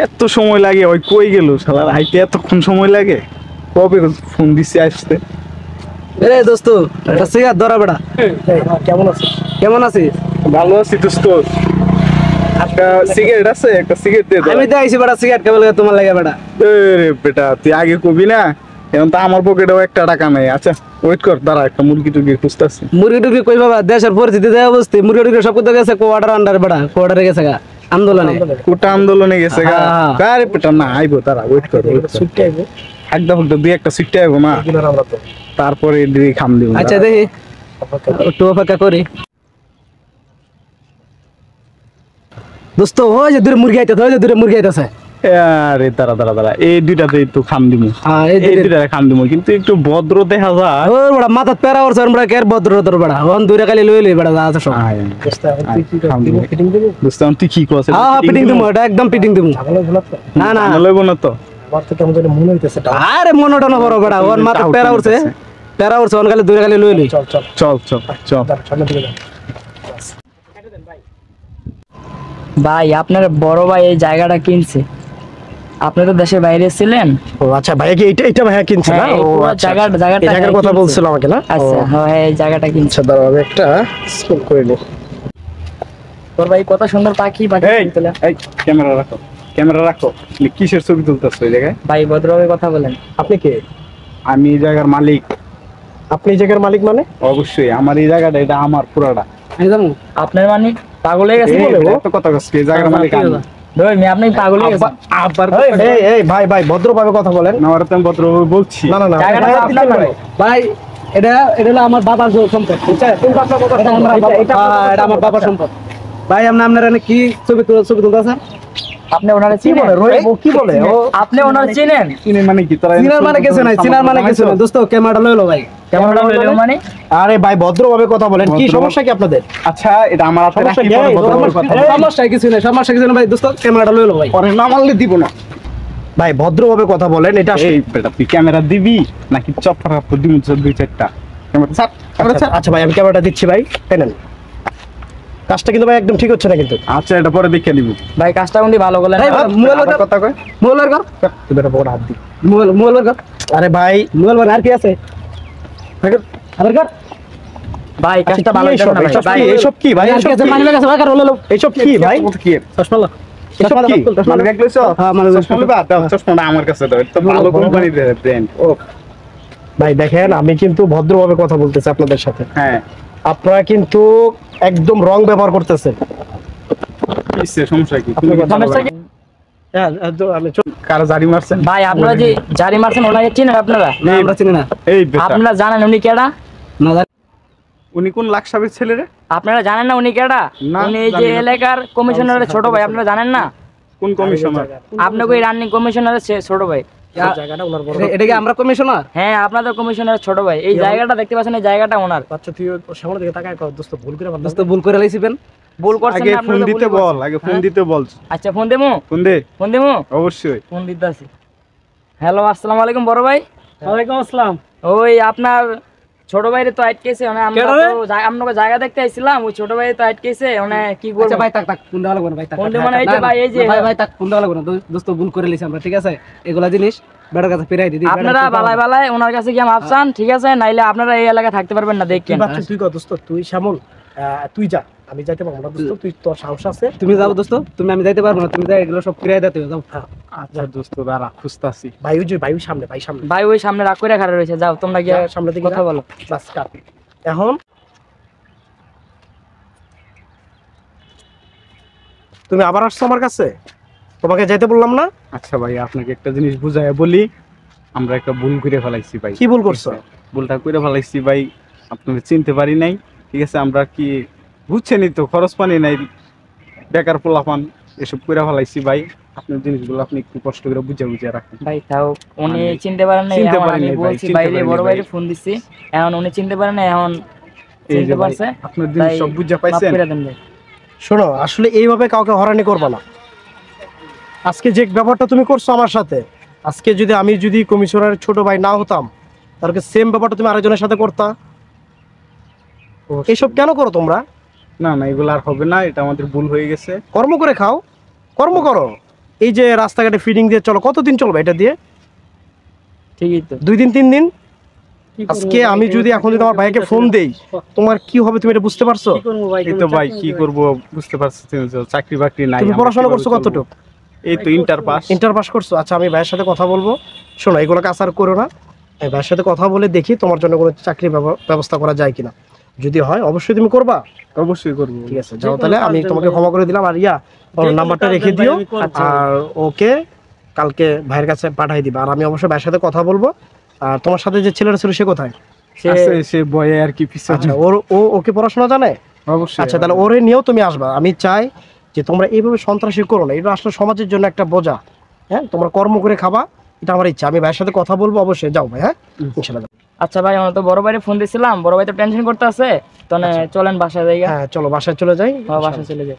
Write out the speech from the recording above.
এত সময় লাগে, ওই কই গেল শালার, হাইতে এতক্ষণ সময় লাগে, কবে ফোন দিছি আসতে। এরে দোস্ত একটা সিগারেট ধরা বেটা। কেমন আছিস? কেমন আছিস? ভালো আছি দোস্ত। একটা সিগারেট আছে, একটা সিগারেট দে। আমি তো আইছি বেটা সিগারেট কেবল তোমার লাগে বেটা। রে বেটা তুই আগে কবি না, এখন তো আমার পকেটেও একটা টাকা নাই। আচ্ছা ওয়েট কর, দাঁড়া একটা মুরগি টুরগি খুঁজতেছি। মুরগি টুরগি কই বাবা, দেশের পরিস্থিতি দেয় অবস্থা, মুরগি টুরগি সব কোথাও গেছে কোয়ার্টার আন্ডার বেটা, কোয়ার্টারে গেছে গা আন্দোলনে। কোটা আন্দোলনে গেছে গা। আরে বেটা না আইবো, তারা ওয়েট কর। ছুটে আইবো একদম দুই একটা সিটে আইবো না, তারপরে দিয়ে খাম দিব। আচ্ছা দেখি একটু অপেক্ষা করি। দোস্ত ওই যে দূরে মুরগি আইতেছে, ওই যে দূরে মুরগি আইতেছে। আরে দাঁড়া দাঁড়া দাঁড়া, এই দুইটাতে একটু খাম দিব। হ্যাঁ এই দুইটাতে খাম দিব, কিন্তু একটু ভদ্র দেখা যায়। ও বড় মাথাত পেরা ওরছ আমরা কের ভদ্র তোর বড় ওন দূরে খালি লই লই বড় আছে সব। দোস্ত তুই কি কস? হ্যাঁ হ্যাঁ পিটিং দিমু, এটা একদম পিটিং দিমু। না না লইব না তো, আমার তো কেমন জানি মনে হইতেছে। আরে মনটা না বড় বড় ওন মাথাত পেরা উঠছে, পেরা উঠছে ওন খালি দূরে খালি লই লই। চল চল চল চল চল সামনে দিকে যা। ভাই আপনার বড় ভাই এই জায়গাটা কিনছে, আপনি তো দেশের বাইরে ছিলেন। ও আচ্ছা ভাইয়া কি এটা ভাইয়া কিনছে না? হ্যাঁ, এই ও পুরো আচ্ছা জায়গাটা এই জায়গার কথা বলছিল আমাকে না? আচ্ছা হ্যাঁ এই জায়গাটা কিনছে। আচ্ছা দাঁড়াও আমি একটা স্কুল করে নি। তোর ভাই কত সুন্দর পাখি এই এই ক্যামেরা রাখো, ক্যামেরা রাখো। কিসের ছবি তুলতেছো এই জায়গায়? ভাই ভদ্রভাবে কথা বলেন। আপনি কে? আমি এই জায়গার মালিক। আপনি এই জায়গার মালিক মানে? অবশ্যই আমার এই জায়গাটা, এটা আমার পুরাটা। আমি জামু আপনার মানে পাগল হয়ে গেছে বলে ও এত কথা কস, এই জায়গার মালিক আমি। ধর মি আপনি পাগল হয়ে গেছেন। আবার এই এই ভাই ভাই ভদ্রভাবে কথা বলেন। না ওরা তো আমি ভদ্রভাবে বলছি। না না না জায়গাটা তো আপনার নয়। ভাই এটা এটা হলো আমার বাবার সম্পদ, বুঝছেন? এটা আমার বাবার সম্পদ। ভাই আপনার কি ছবি তুলতেছেন? আপনি ওনারে কি চিনেন? বলে ও কি বলে ও? আপনি ওনারে চিনেন? চিনে মানে কি তোরা? চিনার মানে কিছু নাই, চিনার মানে কিছু নাই দোস্ত, ক্যামেরাটা লইলো ভাই। ক্যামেরা লইলো মানে? আরে ভাই ভদ্রভাবে কথা বলেন। কি ভদ্র- সমস্যা কি আপনাদের? আচ্ছা এটা আমার হাতে সমস্যা রাখি, কি? পরে এই, ভদ্রভাবে কথা বল। সমস্যা কিছু নাই, সমস্যা কিছু নাই ভাই, দোস্ত ক্যামেরাটা লইলো ভাই। পরে না মারলে দিব না। ভাই ভদ্রভাবে কথা বলেন। এটা এই বেটা তুই ক্যামেরা দিবি নাকি চপ্পর দিব দুই চারটা? ক্যামেরা ছাড়, ক্যামেরা ছাড়। আচ্ছা ভাই আমি ক্যামেরাটা দিচ্ছি ভাই, নেন। কাজটা কিন্তু ভাই একদম ঠিক হচ্ছে না কিন্তু। আচ্ছা এটা পরে দেখে নিব। ভাই কাজটা কোনদি ভালো করলেন এই, না। মোবাইল আবার কথা কয়। মোবাইল কর, তুই বেটা পকেটে হাত দি। মোবাইল কর, আরে ভাই মোবাইল আর কি আছে? আবার কর। ভাই কাজটা ভালো এইসব করলেন না এইসব ভাই। কি? এইসব কি ভাই? আর কি আছে? মানি লাগা ভাই, কর লইলো। এইসব কি ভাই? কি চশমা লো। এসব কি? মানে ব্যাগ লইছো? হ্যাঁ, মানে ব্যাগ। চশমা লইবা? দাও, চশমাটা আমার কাছে দাও। এটা তো ভালো কোম্পানির ব্র্যান্ড। ও ভাই দেখেন আমি কিন্তু ভদ্রভাবে কথা বলতেছি আপনাদের সাথে। হ্যাঁ, আপনারা কিন্তু একদম রং ব্যবহার করতেছেন। কিসের সমস্যা কি? তুমি কথা সমস্যা কি? হ্যাঁ আমি কার জারি মারছেন? ভাই আপনারা যে জারি মারছেন ওনাকে চিনেন আপনারা? না আমরা চিনি না। এই বেটা আপনারা জানেন উনি কেডা? না জানি। উনি কোন লাখ সাহেবের ছেলে রে? আপনারা জানেন না উনি কেডা? না, উনি এই যে জানি না। এলাকার কমিশনারের ছোট ভাই, আপনারা জানেন না? কোন কমিশনার? আপনাকে ওই রানিং কমিশনারের ছোট ভাই। জায়গাটা ওনার বড়। এটা কি আমরা কমিশনার? হ্যাঁ আপনাদের কমিশনারের ছোট ভাই। এই জায়গাটা দেখতে পাচ্ছেন, এই জায়গাটা ওনার। আচ্ছা তুই সামনের দিকে তাকায় কর দোস্ত, ভুল করে দোস্ত ভুল করে লাইছিবেন। ভুল করছেন আগে না ফোন আপনারা? দিতে বল, আগে ফোন দিতে বল। আচ্ছা ফোন দেবো, ফোন দে, ফোন দেবো, অবশ্যই। ফোন দিতেছি। হ্যালো আসসালামু আলাইকুম বড় ভাই। ওয়ালাইকুম আসসালাম। ওই আপনার ছোট ভাইরে তো আটকেছে, মানে আমরা তো আপনাকে জায়গা দেখতে আইছিলাম, ওই ছোট ভাই তো আটকেছে, মানে কি আচ্ছা করব? ভাই তাক ফোন দেওয়া লাগবে না ভাই, তাক ফোন দেবো না, এই যে ভাই, এই যে ভাই ভাই তাক ফোন দেওয়া লাগবে না, দোস্ত ভুল করে লাইছি আমরা, ঠিক আছে? এগুলা জিনিস বেটার কাছে ফিরাই দিই। আপনারা বালাই বালাই ওনার কাছে গিয়ে মাপ চান, ঠিক আছে? নাইলে আপনারা এই এলাকায় থাকতে পারবেন না, দেখেন। তুই কর দোস্ত, তুই শ্যামল তুই যা, আমি যাইতে পারবো না দোস্ত, তুই তোর সাহস আছে। তুমি যাও দোস্ত, তুমি আমি যাইতে পারবো না, তুমি যাই এগুলো সব ফিরাই দিতে যাও। আচ্ছা দোস্ত দাঁড়া, খুঁজতাছি। ভাই ওই যে ভাই ওই সামনে, ভাই সামনে, ভাই ওই সামনে রাগ করে খাড়া রয়েছে, যাও তোমরা গিয়ে সামনে দিকে কথা বলো। বাস কাট। এখন তুমি আবার আসছো আমার কাছে, তোমাকে যাইতে বললাম না? আচ্ছা ভাই আপনাকে একটা জিনিস বুঝাইয়া বলি, আমরা একটা ভুল করে ফেলাইছি ভাই। কি ভুল করছো? ভুলটা করে ফেলাইছি ভাই, আপনাকে চিনতে পারি নাই, ঠিক আছে? আমরা কি বুঝছেনই তো, খরচ পানি নাই, বেকার পোলাপান, এসব করে ফেলাইছি ভাই। আপনার জিনিসগুলো আপনি একটু কষ্ট করে বুঝে রাখেন ভাই তাও উনি মানে চিনতে পারেন না, চিনতে এখন পারেন আমি নাই ভাই, বলছি চিনতে বাইরে পারেন বড় নাই ভাইরে ভাই। ফোন দিচ্ছি, এখন উনি চিনতে পারেন না, এখন এই যে চিনতে ভাই, পারছে। আপনার জিনিস সব বুঝে পাইছেন? শোনো আসলে এইভাবে কাউকে হয়রানি করবা না। আজকে যে ব্যাপারটা তুমি করছো আমার সাথে, আজকে আমি যদি কমিশনারের ছোট ভাই না হতাম, তাহলে সেম ব্যাপারটা তুমি আরেকজনের সাথে করতা। এসব কেন করো তোমরা? না না এগুলো আর হবে না, এটা আমাদের ভুল হয়ে গেছে। কর্ম করে খাও, কর্ম করো। এই যে রাস্তাঘাটে ফিডিং দিয়ে চলো, কতদিন চলবে এটা দিয়ে? ঠিকই তো। 2 দিন 3 দিন। আজকে আমি যদি এখন যদি আমার ভাইকে ফোন দেই, তোমার কি হবে তুমি এটা বুঝতে পারছো? এই তো ভাই কি করব বুঝতে পারছি তো, চাকরি বাকরি নাই। তুমি আমরা পড়াশোনা কিভাবে করছো চলবো? কতটুকু? এই তো ইন্টার পাস। ইন্টার পাস করছো? আচ্ছা আমি ভাইয়ের সাথে কথা বলবো। শোনো, এগুলো কাজ আর করো না। আমি ভাইয়ের সাথে কথা বলে দেখি তোমার জন্য কোনো চাকরি ব্যবস্থা করা যায় কিনা। যদি হয় অবশ্যই তুমি করবা। অবশ্যই করব। ঠিক আছে, যাও তাহলে, আমি তোমাকে ক্ষমা করে দিলাম। আর ওর নাম্বারটা রেখে দিও, আর ওকে কালকে ভাইয়ের কাছে পাঠাই দিবা। আর আমি অবশ্যই ভাইয়ের সাথে কথা বলবো। আর তোমার সাথে যে ছেলেটা ছিল সে কোথায়? আছে সে বয়ে আর কি পিছনে। আচ্ছা, ওকে পড়াশোনা জানে? অবশ্যই। আচ্ছা, তাহলে ওরে নিয়েও তুমি আসবা। আমি চাই যে তোমরা এইভাবে সন্ত্রাসী করো না, এটা আসলে সমাজের জন্য একটা বোঝা। হ্যাঁ, তোমরা কর্ম করে খাবা, এটা আমার ইচ্ছা। আমি ভাইয়ের সাথে কথা বলবো, অবশ্যই যাও ভাই। হ্যাঁ, ইনশাআল্লাহ। আচ্ছা ভাই, আমরা তো বড় ভাইরে ফোন দিছিলাম, বড় ভাই তো টেনশন করতে আছে, তো চলেন বাসায় যাই। হ্যাঁ চলো বাসায় চলে যাই। বাসায় চলে যাই।